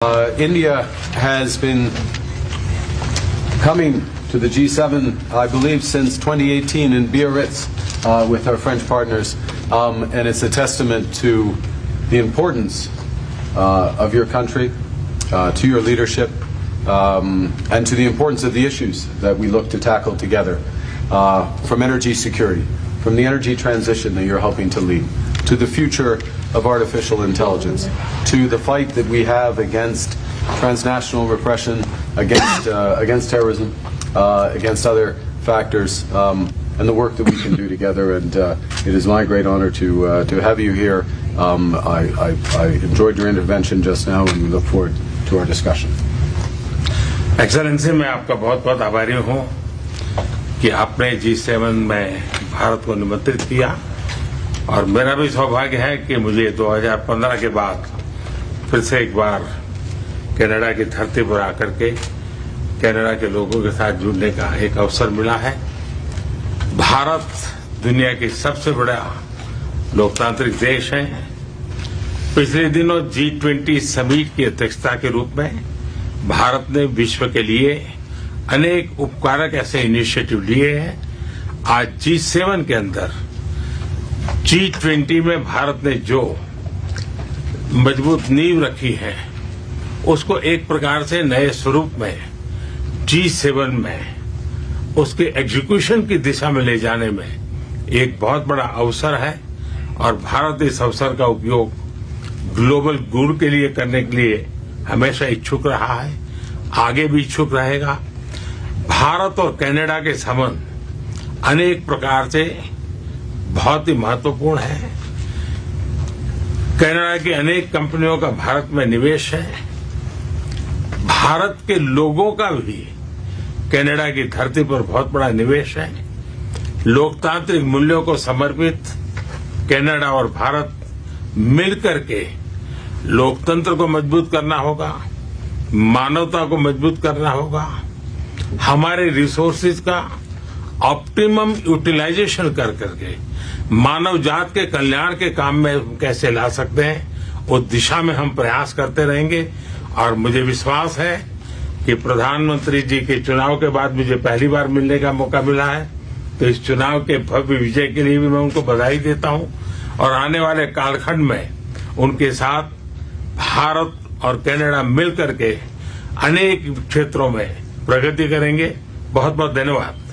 India has been coming to the G7, I believe, since 2018 in Biarritz with our French partners, and it's a testament to the importance of your country, to your leadership, and to the importance of the issues that we look to tackle together, from energy security, from the energy transition that you're helping to lead, to the future of artificial intelligence, to the fight that we have against transnational repression, against terrorism, against other factors, and the work that we can do together. And it is my great honor to have you here. I enjoyed your intervention just now, and we look forward to our discussion. Excellency, मैं आपका बहुत बहुत आभारी हूं कि आपने G7 में भारत को निमंत्रित किया, और मेरा भी सौभाग्य है कि मुझे 2015 के बाद फिर से एक बार कनाडा की धरती पर आकर के कनाडा के लोगों के साथ जुड़ने का एक अवसर मिला है। भारत दुनिया की सबसे बड़ा लोकतांत्रिक देश है। पिछले दिनों G20 समिट की अध्यक्षता के रूप में भारत ने विश्व के लिए अनेक उपकारक ऐसे इनिशिएटिव लिए हैं। आज G7 के अंदर G20 में भारत ने जो मजबूत नींव रखी है, उसको एक प्रकार से नए स्वरूप में G7 में उसके एग्जीक्यूशन की दिशा में ले जाने में एक बहुत बड़ा अवसर है, और भारत इस अवसर का उपयोग ग्लोबल गुड के लिए करने के लिए हमेशा इच्छुक रहा है, आगे भी इच्छुक रहेगा। भारत और कनाडा के संबंध अनेक प्रकार से बहुत ही महत्वपूर्ण है। कनाडा की अनेक कंपनियों का भारत में निवेश है। भारत के लोगों का भी कनाडा की धरती पर बहुत बड़ा निवेश है। लोकतांत्रिक मूल्यों को समर्पित कनाडा और भारत मिलकर के लोकतंत्र को मजबूत करना होगा, मानवता को मजबूत करना होगा, हमारे रिसोर्सेज का ऑप्टिमम यूटिलाइजेशन कर करके मानव जात के कल्याण के काम में कैसे ला सकते हैं, उस दिशा में हम प्रयास करते रहेंगे। और मुझे विश्वास है कि प्रधानमंत्री जी के चुनाव के बाद मुझे पहली बार मिलने का मौका मिला है, तो इस चुनाव के भव्य विजय के लिए भी मैं उनको बधाई देता हूं, और आने वाले कालखंड में उनके साथ भारत और कनाडा मिलकर के अनेक क्षेत्रों में प्रगति करेंगे। बहुत बहुत धन्यवाद।